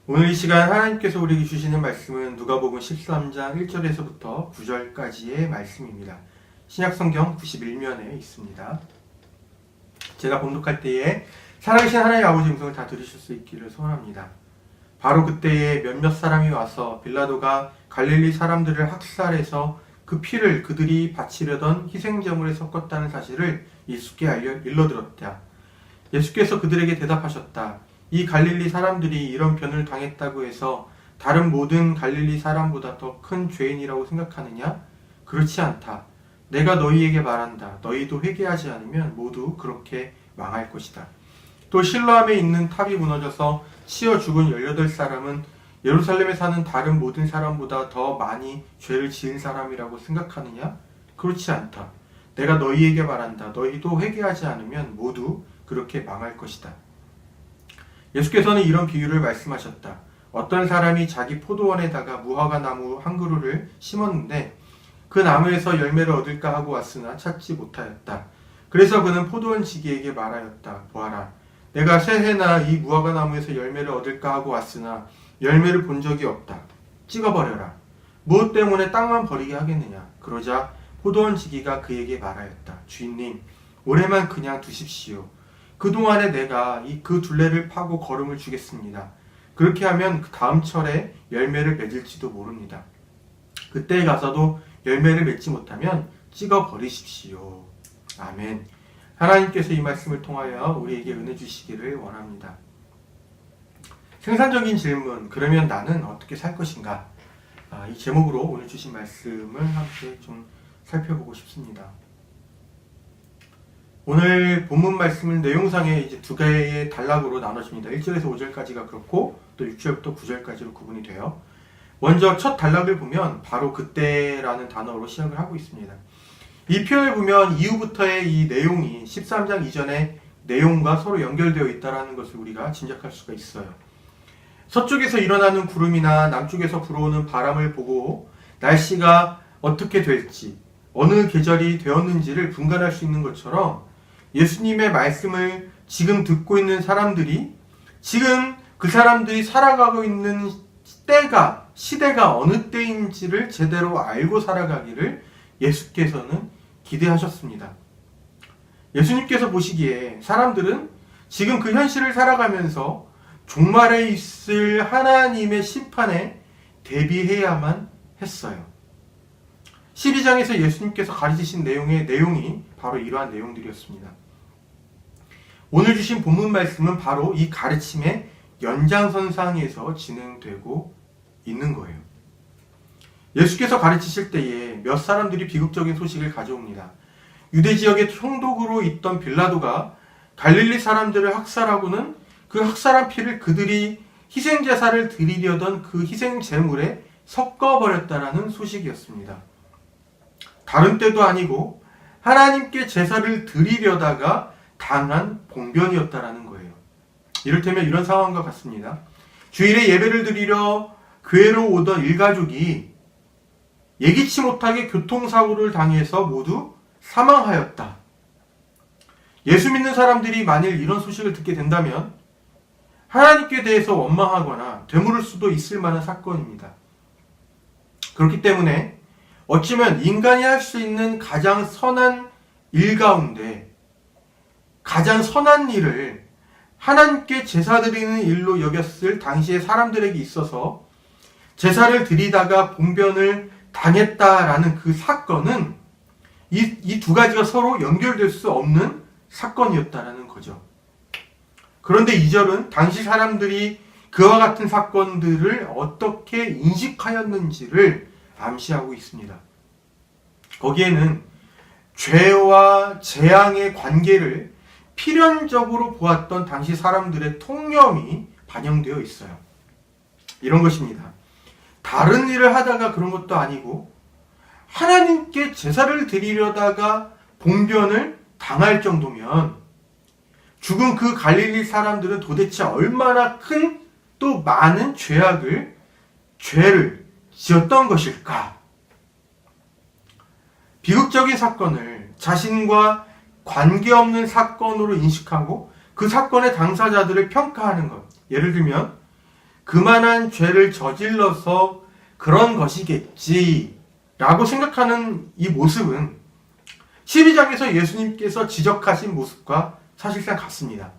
오늘 이 시간 하나님께서 우리에게 주시는 말씀은 누가복음 13장 1절에서부터 9절까지의 말씀입니다. 신약성경 91면에 있습니다. 제가 봉독할 때에 살아계신 하나님의 아버지 음성을 다 들으실 수 있기를 소원합니다. 바로 그때에 몇몇 사람이 와서 빌라도가 갈릴리 사람들을 학살해서 그 피를 그들이 바치려던 희생제물에 섞었다는 사실을 예수께 일러들었다. 예수께서 그들에게 대답하셨다. 이 갈릴리 사람들이 이런 변을 당했다고 해서 다른 모든 갈릴리 사람보다 더 큰 죄인이라고 생각하느냐? 그렇지 않다. 내가 너희에게 말한다. 너희도 회개하지 않으면 모두 그렇게 망할 것이다. 또 실로암에 있는 탑이 무너져서 치여 죽은 18사람은 예루살렘에 사는 다른 모든 사람보다 더 많이 죄를 지은 사람이라고 생각하느냐? 그렇지 않다. 내가 너희에게 말한다. 너희도 회개하지 않으면 모두 그렇게 망할 것이다. 예수께서는 이런 비유를 말씀하셨다. 어떤 사람이 자기 포도원에다가 무화과 나무 한 그루를 심었는데 그 나무에서 열매를 얻을까 하고 왔으나 찾지 못하였다. 그래서 그는 포도원 지기에게 말하였다. 보아라. 내가 새해나 이 무화과 나무에서 열매를 얻을까 하고 왔으나 열매를 본 적이 없다. 찍어버려라. 무엇 때문에 땅만 버리게 하겠느냐. 그러자 포도원 지기가 그에게 말하였다. 주인님, 올해만 그냥 두십시오. 그동안에 내가 그 둘레를 파고 거름을 주겠습니다. 그렇게 하면 그 다음 철에 열매를 맺을지도 모릅니다. 그때에 가서도 열매를 맺지 못하면 찍어 버리십시오. 아멘. 하나님께서 이 말씀을 통하여 우리에게 은혜 주시기를 원합니다. 생산적인 질문, 그러면 나는 어떻게 살 것인가? 이 제목으로 오늘 주신 말씀을 함께 좀 살펴보고 싶습니다. 오늘 본문 말씀은 내용상에 이제 두 개의 단락으로 나눠집니다. 1절에서 5절까지가 그렇고 또 6절부터 9절까지로 구분이 돼요. 먼저 첫 단락을 보면 바로 그때라는 단어로 시작을 하고 있습니다. 이 표현을 보면 이후부터의 이 내용이 13장 이전의 내용과 서로 연결되어 있다는 것을 우리가 짐작할 수가 있어요. 서쪽에서 일어나는 구름이나 남쪽에서 불어오는 바람을 보고 날씨가 어떻게 될지 어느 계절이 되었는지를 분간할 수 있는 것처럼 예수님의 말씀을 지금 듣고 있는 사람들이 지금 그 사람들이 살아가고 있는 시대가 어느 때인지를 제대로 알고 살아가기를 예수께서는 기대하셨습니다. 예수님께서 보시기에 사람들은 지금 그 현실을 살아가면서 종말에 있을 하나님의 심판에 대비해야만 했어요. 12장에서 예수님께서 가르치신 내용이 바로 이러한 내용들이었습니다. 오늘 주신 본문 말씀은 바로 이 가르침의 연장선상에서 진행되고 있는 거예요. 예수께서 가르치실 때에 몇 사람들이 비극적인 소식을 가져옵니다. 유대 지역의 총독으로 있던 빌라도가 갈릴리 사람들을 학살하고는 그 학살한 피를 그들이 희생제사를 드리려던 그 희생제물에 섞어버렸다라는 소식이었습니다. 다른 때도 아니고 하나님께 제사를 드리려다가 당한 봉변이었다라는 거예요. 이를테면 이런 상황과 같습니다. 주일에 예배를 드리려 교회로 오던 일가족이 예기치 못하게 교통사고를 당해서 모두 사망하였다. 예수 믿는 사람들이 만일 이런 소식을 듣게 된다면 하나님께 대해서 원망하거나 되물을 수도 있을 만한 사건입니다. 그렇기 때문에 어쩌면 인간이 할 수 있는 가장 선한 일 가운데 가장 선한 일을 하나님께 제사 드리는 일로 여겼을 당시의 사람들에게 있어서 제사를 드리다가 봉변을 당했다라는 그 사건은 이 두 가지가 서로 연결될 수 없는 사건이었다라는 거죠. 그런데 2절은 당시 사람들이 그와 같은 사건들을 어떻게 인식하였는지를 암시하고 있습니다. 거기에는 죄와 재앙의 관계를 필연적으로 보았던 당시 사람들의 통념이 반영되어 있어요. 이런 것입니다. 다른 일을 하다가 그런 것도 아니고 하나님께 제사를 드리려다가 봉변을 당할 정도면 죽은 그 갈릴리 사람들은 도대체 얼마나 큰 또 많은 죄를 지었던 것일까? 비극적인 사건을 자신과 관계없는 사건으로 인식하고 그 사건의 당사자들을 평가하는 것. 예를 들면 그만한 죄를 저질러서 그런 것이겠지 라고 생각하는 이 모습은 12장에서 예수님께서 지적하신 모습과 사실상 같습니다.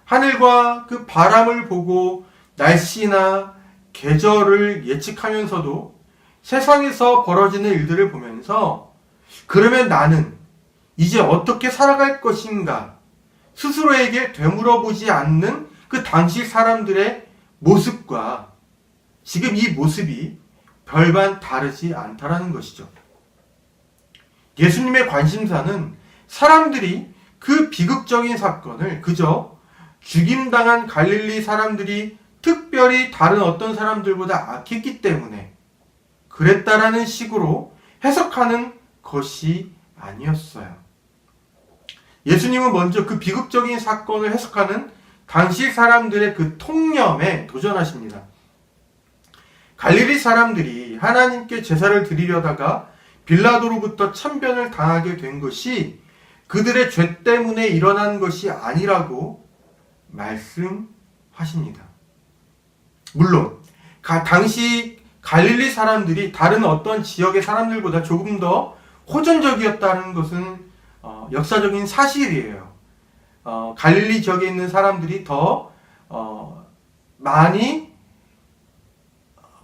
하늘과 그 바람을 보고 날씨나 계절을 예측하면서도 세상에서 벌어지는 일들을 보면서 그러면 나는 이제 어떻게 살아갈 것인가 스스로에게 되물어보지 않는 그 당시 사람들의 모습과 지금 이 모습이 별반 다르지 않다라는 것이죠. 예수님의 관심사는 사람들이 그 비극적인 사건을 그저 죽임당한 갈릴리 사람들이 특별히 다른 어떤 사람들보다 악했기 때문에 그랬다라는 식으로 해석하는 것이 아니었어요. 예수님은 먼저 그 비극적인 사건을 해석하는 당시 사람들의 그 통념에 도전하십니다. 갈릴리 사람들이 하나님께 제사를 드리려다가 빌라도로부터 참변을 당하게 된 것이 그들의 죄 때문에 일어난 것이 아니라고 말씀하십니다. 물론 당시 갈릴리 사람들이 다른 어떤 지역의 사람들보다 조금 더 호전적이었다는 것은 역사적인 사실이에요. 갈릴리 지역에 있는 사람들이 더 많이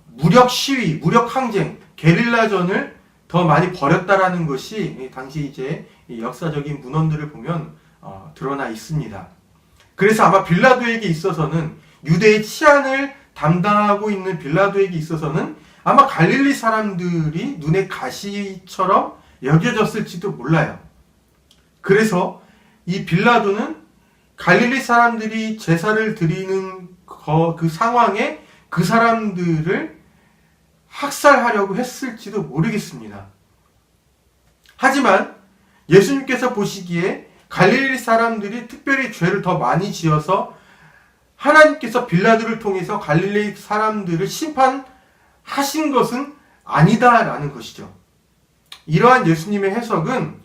무력 시위, 무력 항쟁, 게릴라전을 더 많이 벌였다라는 것이 당시 이제 역사적인 문헌들을 보면 드러나 있습니다. 그래서 아마 빌라도에게 있어서는 유대의 치안을 담당하고 있는 빌라도에게 있어서는 아마 갈릴리 사람들이 눈에 가시처럼 여겨졌을지도 몰라요. 그래서 이 빌라도는 갈릴리 사람들이 제사를 드리는 그 상황에 그 사람들을 학살하려고 했을지도 모르겠습니다. 하지만 예수님께서 보시기에 갈릴리 사람들이 특별히 죄를 더 많이 지어서 하나님께서 빌라도를 통해서 갈릴리 사람들을 심판하신 것은 아니다라는 것이죠. 이러한 예수님의 해석은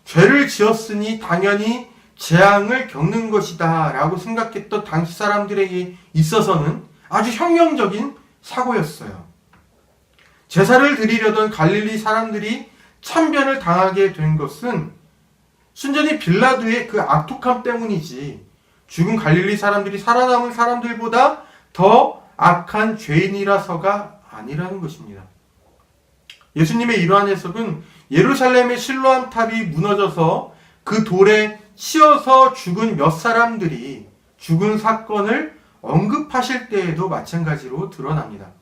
죄를 지었으니 당연히 재앙을 겪는 것이다 라고 생각했던 당시 사람들에게 있어서는 아주 혁명적인 사고였어요. 제사를 드리려던 갈릴리 사람들이 참변을 당하게 된 것은 순전히 빌라도의 그 악독함 때문이지 죽은 갈릴리 사람들이 살아남은 사람들보다 더 악한 죄인이라서가 아니라는 것입니다. 예수님의 이러한 해석은 예루살렘의 실로암 탑이 무너져서 그 돌에 치여서 죽은 몇 사람들이 죽은 사건을 언급하실 때에도 마찬가지로 드러납니다.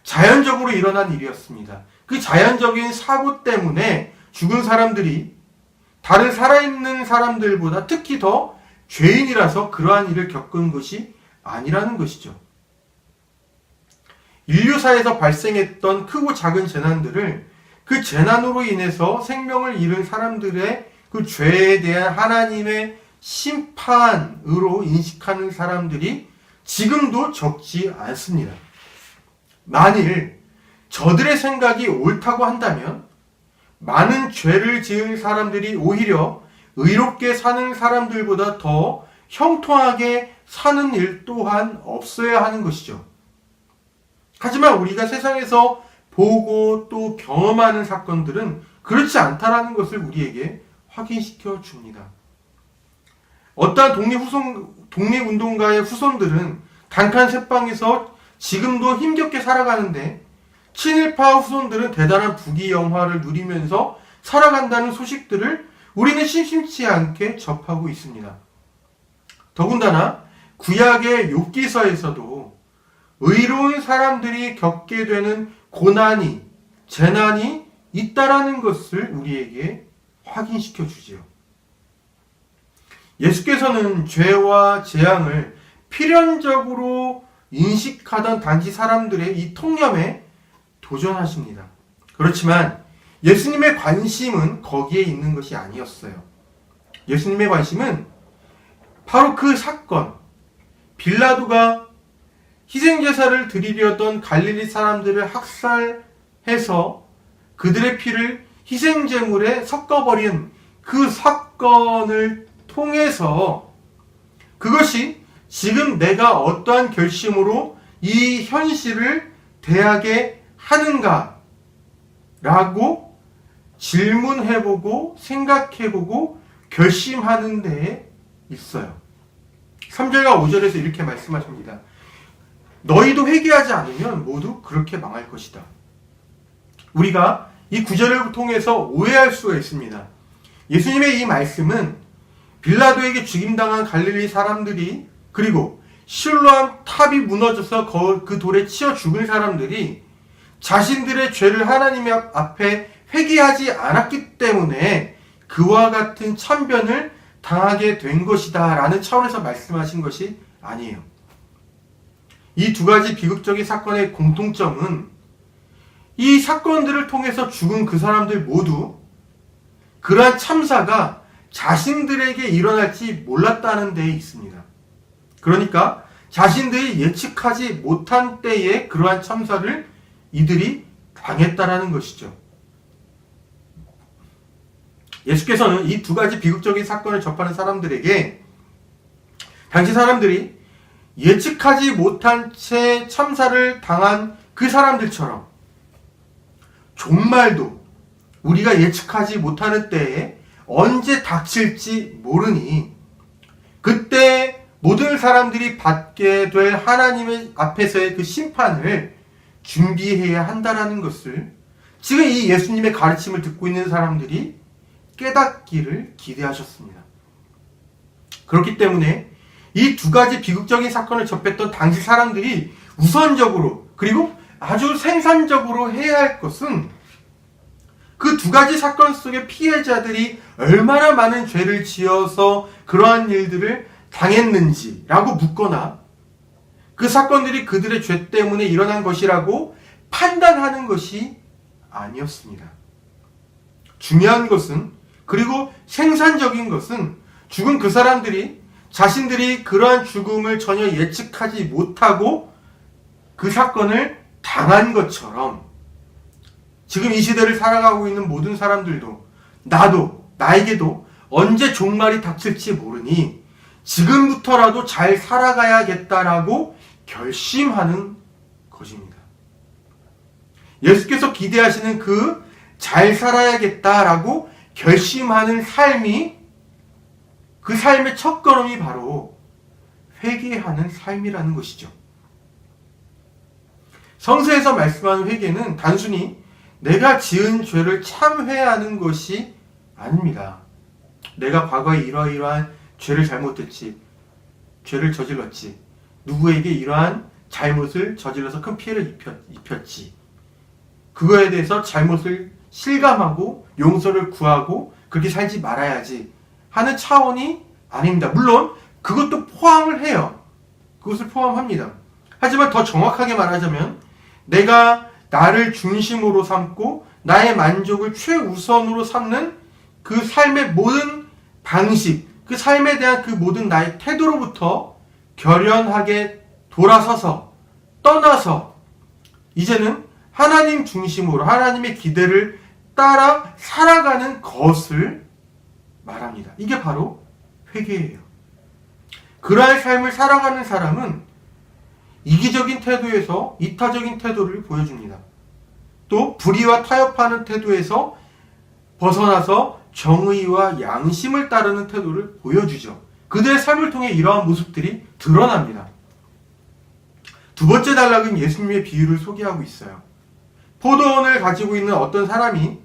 자연적으로 일어난 일이었습니다. 그 자연적인 사고 때문에 죽은 사람들이 다른 살아있는 사람들보다 특히 더 죄인이라서 그러한 일을 겪은 것이 아니라는 것이죠. 인류사에서 발생했던 크고 작은 재난들을 그 재난으로 인해서 생명을 잃은 사람들의 그 죄에 대한 하나님의 심판으로 인식하는 사람들이 지금도 적지 않습니다. 만일 저들의 생각이 옳다고 한다면 많은 죄를 지은 사람들이 오히려 의롭게 사는 사람들보다 더 형통하게 사는 일 또한 없어야 하는 것이죠. 하지만 우리가 세상에서 보고 또 경험하는 사건들은 그렇지 않다라는 것을 우리에게 확인시켜 줍니다. 어떠한 독립운동가의 후손들은 단칸 새방에서 지금도 힘겹게 살아가는데 친일파 후손들은 대단한 부귀영화를 누리면서 살아간다는 소식들을 우리는 심심치 않게 접하고 있습니다. 더군다나 구약의 욥기서에서도 의로운 사람들이 겪게 되는 고난이, 재난이 있다라는 것을 우리에게 확인시켜 주지요. 예수께서는 죄와 재앙을 필연적으로 인식하던 당시 사람들의 이 통념에 도전하십니다. 그렇지만 예수님의 관심은 거기에 있는 것이 아니었어요. 예수님의 관심은 바로 그 사건, 빌라도가 희생제사를 드리려던 갈릴리 사람들을 학살해서 그들의 피를 희생제물에 섞어버린 그 사건을 통해서 그것이 지금 내가 어떠한 결심으로 이 현실을 대하게 하는가? 라고 질문해보고 생각해보고 결심하는 데에 있어요. 3절과 5절에서 이렇게 말씀하십니다. 너희도 회개하지 않으면 모두 그렇게 망할 것이다. 우리가 이 구절을 통해서 오해할 수가 있습니다. 예수님의 이 말씀은 빌라도에게 죽임당한 갈릴리 사람들이, 그리고 실로암 탑이 무너져서 그 돌에 치여 죽은 사람들이 자신들의 죄를 하나님 앞에 회개하지 않았기 때문에 그와 같은 참변을 당하게 된 것이다 라는 차원에서 말씀하신 것이 아니에요. 이 두 가지 비극적인 사건의 공통점은 이 사건들을 통해서 죽은 그 사람들 모두 그러한 참사가 자신들에게 일어날지 몰랐다는 데에 있습니다. 그러니까 자신들이 예측하지 못한 때에 그러한 참사를 이들이 당했다라는 것이죠. 예수께서는 이 두 가지 비극적인 사건을 접하는 사람들에게 당시 사람들이 예측하지 못한 채 참사를 당한 그 사람들처럼 종말도 우리가 예측하지 못하는 때에 언제 닥칠지 모르니 그때 모든 사람들이 받게 될 하나님의 앞에서의 그 심판을 준비해야 한다라는 것을 지금 이 예수님의 가르침을 듣고 있는 사람들이 깨닫기를 기대하셨습니다. 그렇기 때문에 이 두 가지 비극적인 사건을 접했던 당시 사람들이 우선적으로 그리고 아주 생산적으로 해야 할 것은 그 두 가지 사건 속의 피해자들이 얼마나 많은 죄를 지어서 그러한 일들을 당했는지라고 묻거나 그 사건들이 그들의 죄 때문에 일어난 것이라고 판단하는 것이 아니었습니다. 중요한 것은, 그리고 생산적인 것은 죽은 그 사람들이 자신들이 그러한 죽음을 전혀 예측하지 못하고 그 사건을 당한 것처럼 지금 이 시대를 살아가고 있는 모든 사람들도 나에게도 언제 종말이 닥칠지 모르니 지금부터라도 잘 살아가야겠다라고 결심하는 것입니다. 예수께서 기대하시는 그 잘 살아야겠다라고 결심하는 삶이, 그 삶의 첫걸음이 바로 회개하는 삶이라는 것이죠. 성서에서 말씀하는 회개는 단순히 내가 지은 죄를 참회하는 것이 아닙니다. 내가 과거에 이러이러한 죄를 죄를 저질렀지, 누구에게 이러한 잘못을 저질러서 큰 피해를 입혔지, 그거에 대해서 잘못을 실감하고 용서를 구하고 그렇게 살지 말아야지 하는 차원이 아닙니다. 물론 그것도 포함을 해요. 그것을 포함합니다. 하지만 더 정확하게 말하자면 내가 나를 중심으로 삼고 나의 만족을 최우선으로 삼는 그 삶의 모든 방식, 그 삶에 대한 그 모든 나의 태도로부터 결연하게 돌아서서 떠나서 이제는 하나님 중심으로 하나님의 기대를 따라 살아가는 것을 말합니다. 이게 바로 회개예요. 그러한 삶을 살아가는 사람은 이기적인 태도에서 이타적인 태도를 보여줍니다. 또 불의와 타협하는 태도에서 벗어나서 정의와 양심을 따르는 태도를 보여주죠. 그들의 삶을 통해 이러한 모습들이 드러납니다. 두 번째 단락은 예수님의 비유를 소개하고 있어요. 포도원을 가지고 있는 어떤 사람이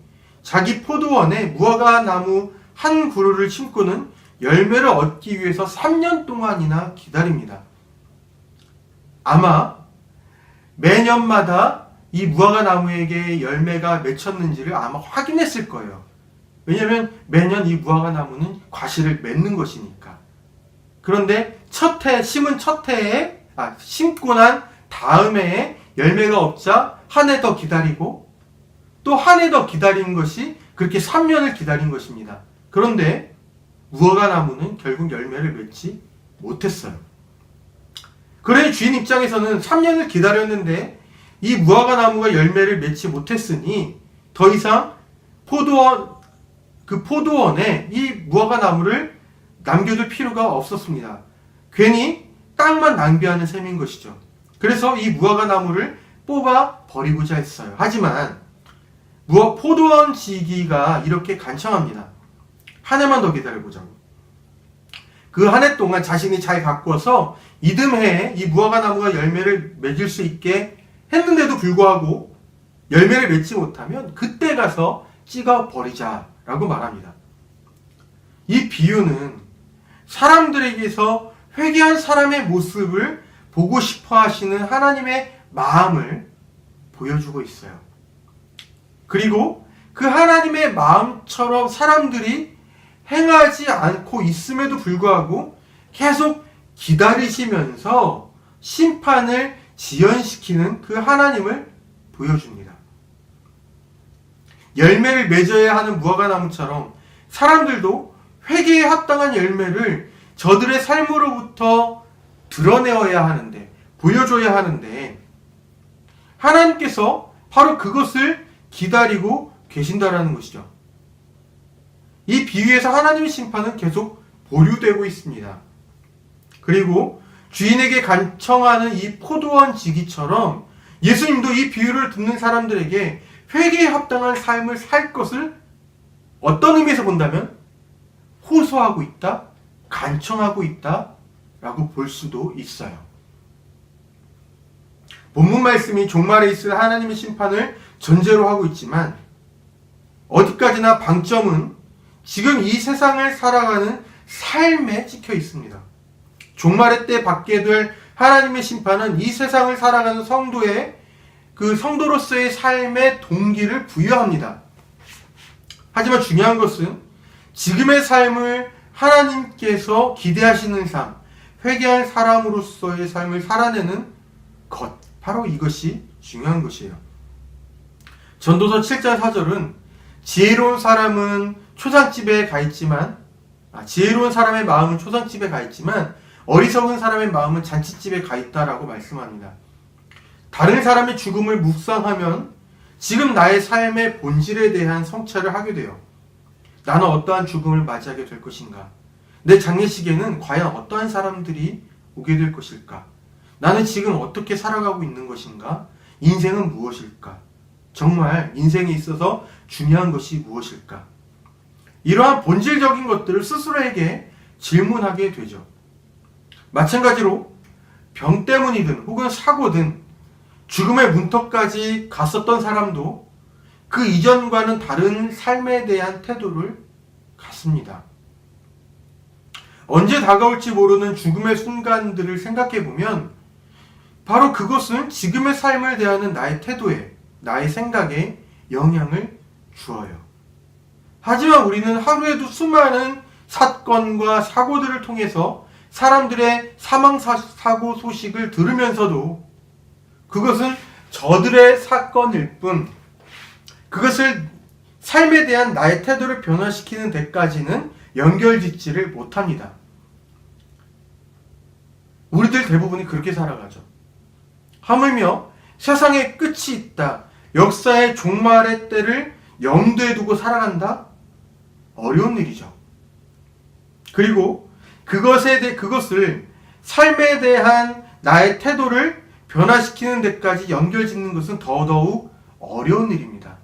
자기 포도원에 무화과 나무 한 그루를 심고는 열매를 얻기 위해서 3년 동안이나 기다립니다. 아마 매년마다 이 무화과 나무에게 열매가 맺혔는지를 아마 확인했을 거예요. 왜냐하면 매년 이 무화과 나무는 과실을 맺는 것이니까. 그런데 심은 첫 해에, 심고 난 다음에 열매가 없자 한 해 더 기다리고 또 한 해 더 기다린 것이 그렇게 3년을 기다린 것입니다. 그런데 무화과 나무는 결국 열매를 맺지 못했어요. 그러니 주인 입장에서는 3년을 기다렸는데 이 무화과 나무가 열매를 맺지 못했으니 더 이상 포도원에 이 무화과 나무를 남겨둘 필요가 없었습니다. 괜히 땅만 낭비하는 셈인 것이죠. 그래서 이 무화과 나무를 뽑아 버리고자 했어요. 하지만 포도원 지기가 이렇게 간청합니다. 한 해만 더 기다려보자고. 그 한 해 동안 자신이 잘 가꾸어서 이듬해에 이 무화과 나무가 열매를 맺을 수 있게 했는데도 불구하고 열매를 맺지 못하면 그때 가서 찍어 버리자라고 말합니다. 이 비유는 사람들에게서 회개한 사람의 모습을 보고 싶어 하시는 하나님의 마음을 보여주고 있어요. 그리고 그 하나님의 마음처럼 사람들이 행하지 않고 있음에도 불구하고 계속 기다리시면서 심판을 지연시키는 그 하나님을 보여줍니다. 열매를 맺어야 하는 무화과 나무처럼 사람들도 회개에 합당한 열매를 저들의 삶으로부터 드러내어야 하는데, 보여줘야 하는데, 하나님께서 바로 그것을 기다리고 계신다라는 것이죠. 이 비유에서 하나님의 심판은 계속 보류되고 있습니다. 그리고 주인에게 간청하는 이 포도원 지기처럼 예수님도 이 비유를 듣는 사람들에게 회개에 합당한 삶을 살 것을 어떤 의미에서 본다면 호소하고 있다, 간청하고 있다 라고 볼 수도 있어요. 본문 말씀이 종말에 있을 하나님의 심판을 전제로 하고 있지만 어디까지나 방점은 지금 이 세상을 살아가는 삶에 찍혀 있습니다. 종말의 때 받게 될 하나님의 심판은 이 세상을 살아가는 성도의 그 성도로서의 삶의 동기를 부여합니다. 하지만 중요한 것은 지금의 삶을 하나님께서 기대하시는 삶, 회개할 사람으로서의 삶을 살아내는 것, 바로 이것이 중요한 것이에요. 전도서 7장 4절은 지혜로운 사람은 초상집에 가 있지만, 지혜로운 사람의 마음은 초상집에 가 있지만 어리석은 사람의 마음은 잔치집에 가 있다라고 말씀합니다. 다른 사람의 죽음을 묵상하면 지금 나의 삶의 본질에 대한 성찰을 하게 돼요. 나는 어떠한 죽음을 맞이하게 될 것인가? 내 장례식에는 과연 어떠한 사람들이 오게 될 것일까? 나는 지금 어떻게 살아가고 있는 것인가? 인생은 무엇일까? 정말 인생에 있어서 중요한 것이 무엇일까? 이러한 본질적인 것들을 스스로에게 질문하게 되죠. 마찬가지로 병 때문이든 혹은 사고든 죽음의 문턱까지 갔었던 사람도 그 이전과는 다른 삶에 대한 태도를 갖습니다. 언제 다가올지 모르는 죽음의 순간들을 생각해 보면 바로 그것은 지금의 삶을 대하는 나의 태도에, 나의 생각에 영향을 주어요. 하지만 우리는 하루에도 수많은 사건과 사고들을 통해서 사람들의 사망사고 소식을 들으면서도 그것은 저들의 사건일 뿐, 그것을 삶에 대한 나의 태도를 변화시키는 데까지는 연결짓지를 못합니다. 우리들 대부분이 그렇게 살아가죠. 하물며 세상에 끝이 있다, 역사의 종말의 때를 염두에 두고 살아간다? 어려운 일이죠. 그리고 그것을 삶에 대한 나의 태도를 변화시키는 데까지 연결짓는 것은 더더욱 어려운 일입니다.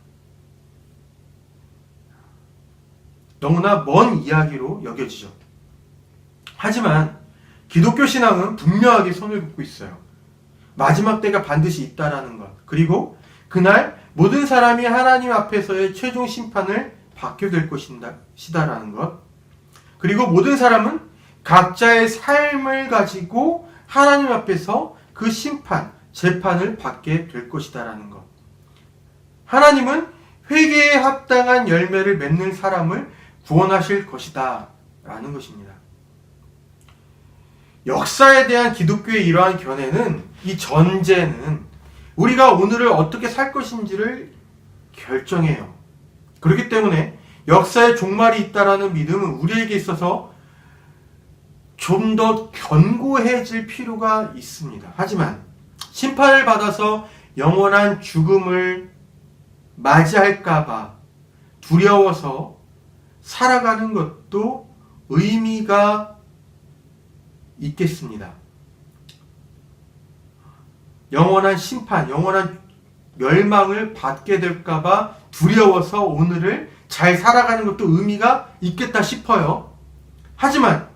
너무나 먼 이야기로 여겨지죠. 하지만 기독교 신앙은 분명하게 손을 긋고 있어요. 마지막 때가 반드시 있다라는 것, 그리고 그날 모든 사람이 하나님 앞에서의 최종 심판을 받게 될 것이다라는 것, 그리고 모든 사람은 각자의 삶을 가지고 하나님 앞에서 그 심판, 재판을 받게 될 것이다라는 것. 하나님은 회개에 합당한 열매를 맺는 사람을 구원하실 것이다 라는 것입니다. 역사에 대한 기독교의 이러한 견해는, 이 전제는 우리가 오늘을 어떻게 살 것인지를 결정해요. 그렇기 때문에 역사의 종말이 있다라는 믿음은 우리에게 있어서 좀 더 견고해질 필요가 있습니다. 하지만 심판을 받아서 영원한 죽음을 맞이할까봐 두려워서 살아가는 것도 의미가 있겠습니다. 영원한 심판, 영원한 멸망을 받게 될까봐 두려워서 오늘을 잘 살아가는 것도 의미가 있겠다 싶어요. 하지만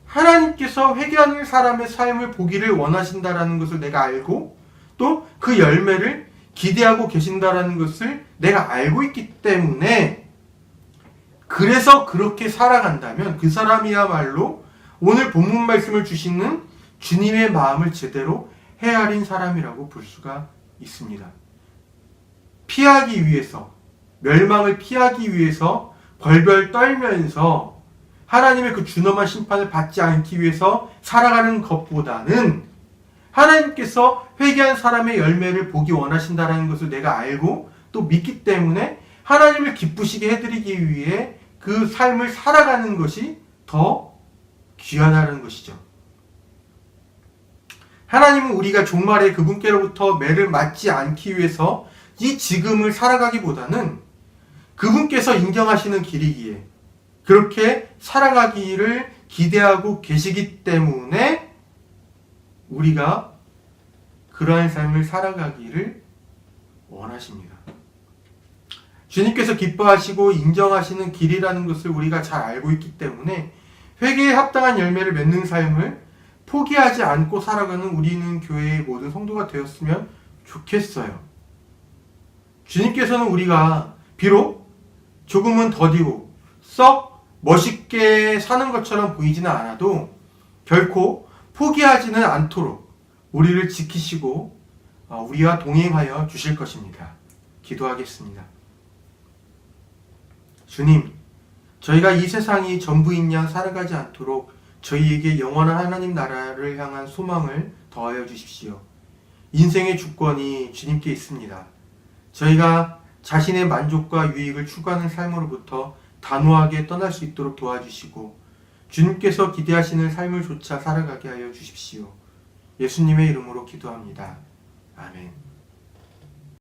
하나님께서 회개하는 사람의 삶을 보기를 원하신다라는 것을 내가 알고 또 그 열매를 기대하고 계신다라는 것을 내가 알고 있기 때문에 그래서 그렇게 살아간다면 그 사람이야말로 오늘 본문 말씀을 주시는 주님의 마음을 제대로 헤아린 사람이라고 볼 수가 있습니다. 피하기 위해서, 멸망을 피하기 위해서 벌벌 떨면서 하나님의 그 준엄한 심판을 받지 않기 위해서 살아가는 것보다는 하나님께서 회개한 사람의 열매를 보기 원하신다는 것을 내가 알고 또 믿기 때문에 하나님을 기쁘시게 해드리기 위해 그 삶을 살아가는 것이 더 귀하다는 것이죠. 하나님은 우리가 종말에 그분께로부터 매를 맞지 않기 위해서 이 지금을 살아가기보다는 그분께서 인정하시는 길이기에 그렇게 살아가기를 기대하고 계시기 때문에 우리가 그러한 삶을 살아가기를 원하십니다. 주님께서 기뻐하시고 인정하시는 길이라는 것을 우리가 잘 알고 있기 때문에 회개에 합당한 열매를 맺는 삶을 포기하지 않고 살아가는 우리는 교회의 모든 성도가 되었으면 좋겠어요. 주님께서는 우리가 비록 조금은 더디고 썩 멋있게 사는 것처럼 보이지는 않아도 결코 포기하지는 않도록 우리를 지키시고 우리와 동행하여 주실 것입니다. 기도하겠습니다. 주님, 저희가 이 세상이 전부인 양 살아가지 않도록 저희에게 영원한 하나님 나라를 향한 소망을 더하여 주십시오. 인생의 주권이 주님께 있습니다. 저희가 자신의 만족과 유익을 추구하는 삶으로부터 단호하게 떠날 수 있도록 도와주시고 주님께서 기대하시는 삶을 조차 살아가게 하여 주십시오. 예수님의 이름으로 기도합니다. 아멘.